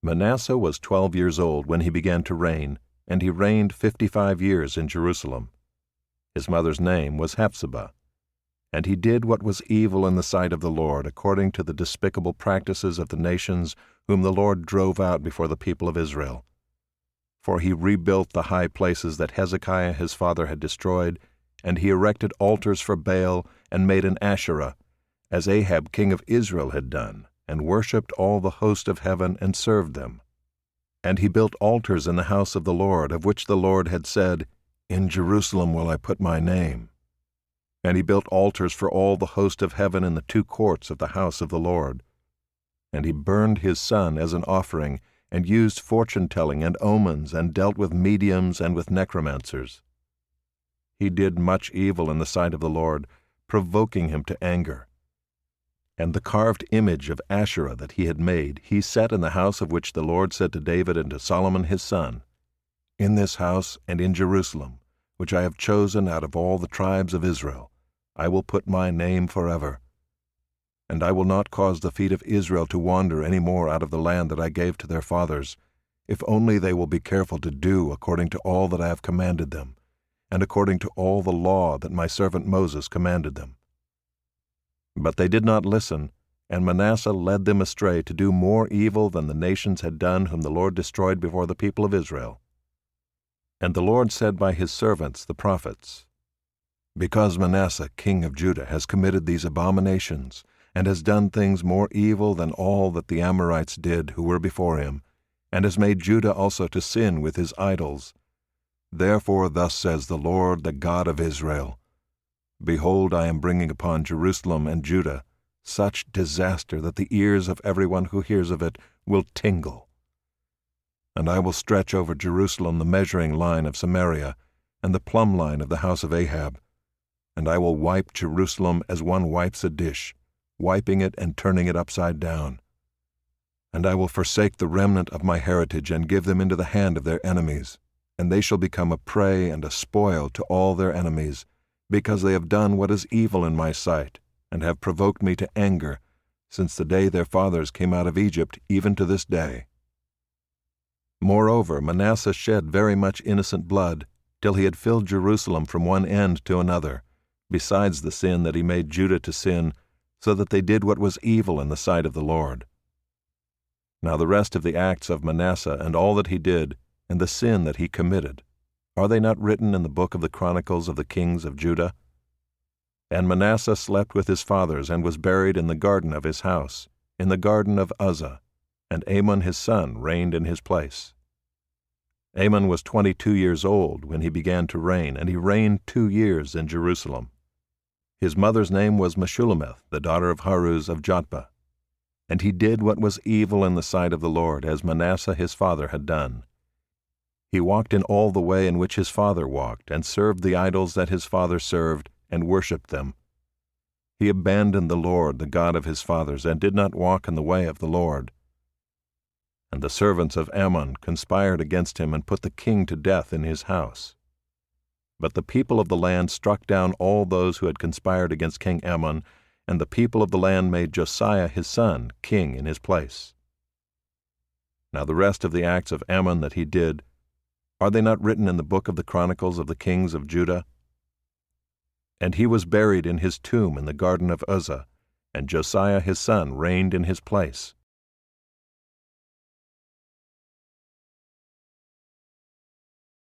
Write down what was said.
Manasseh was 12 years old when he began to reign, and he reigned 55 years in Jerusalem. His mother's name was Hephzibah. And he did what was evil in the sight of the Lord, according to the despicable practices of the nations whom the Lord drove out before the people of Israel. For he rebuilt the high places that Hezekiah his father had destroyed, and he erected altars for Baal and made an Asherah, as Ahab king of Israel had done, and worshipped all the host of heaven and served them. And he built altars in the house of the Lord, of which the Lord had said, "In Jerusalem will I put my name." And he built altars for all the host of heaven in the 2 courts of the house of the Lord. And he burned his son as an offering, and used fortune-telling and omens, and dealt with mediums and with necromancers. He did much evil in the sight of the Lord, provoking him to anger. And the carved image of Asherah that he had made, he set in the house of which the Lord said to David and to Solomon his son, "In this house and in Jerusalem, which I have chosen out of all the tribes of Israel, I will put my name forever. And I will not cause the feet of Israel to wander any more out of the land that I gave to their fathers, if only they will be careful to do according to all that I have commanded them, and according to all the law that my servant Moses commanded them." But they did not listen, and Manasseh led them astray to do more evil than the nations had done whom the Lord destroyed before the people of Israel. And the Lord said by his servants the prophets, "Because Manasseh king of Judah has committed these abominations, and has done things more evil than all that the Amorites did who were before him, and has made Judah also to sin with his idols, therefore thus says the Lord, the God of Israel, Behold, I am bringing upon Jerusalem and Judah such disaster that the ears of everyone who hears of it will tingle. And I will stretch over Jerusalem the measuring line of Samaria, and the plumb line of the house of Ahab, and I will wipe Jerusalem as one wipes a dish, wiping it and turning it upside down. And I will forsake the remnant of my heritage and give them into the hand of their enemies, and they shall become a prey and a spoil to all their enemies, because they have done what is evil in my sight, and have provoked me to anger, since the day their fathers came out of Egypt, even to this day. Moreover, Manasseh shed very much innocent blood, till he had filled Jerusalem from one end to another, besides the sin that he made Judah to sin, so that they did what was evil in the sight of the Lord. Now the rest of the acts of Manasseh and all that he did, and the sin that he committed, are they not written in the book of the Chronicles of the kings of Judah? And Manasseh slept with his fathers, and was buried in the garden of his house, in the garden of Uzzah, and Amon his son reigned in his place. Amon was 22 years old when he began to reign, and he reigned 2 years in Jerusalem. His mother's name was Meshullemeth, the daughter of Haruz of Jotbah. And he did what was evil in the sight of the Lord, as Manasseh his father had done. He walked in all the way in which his father walked, and served the idols that his father served, and worshipped them. He abandoned the Lord, the God of his fathers, and did not walk in the way of the Lord. And the servants of Ammon conspired against him, and put the king to death in his house. But the people of the land struck down all those who had conspired against King Ammon, and the people of the land made Josiah his son king in his place. Now the rest of the acts of Ammon that he did, are they not written in the book of the Chronicles of the kings of Judah? And he was buried in his tomb in the garden of Uzzah, and Josiah his son reigned in his place.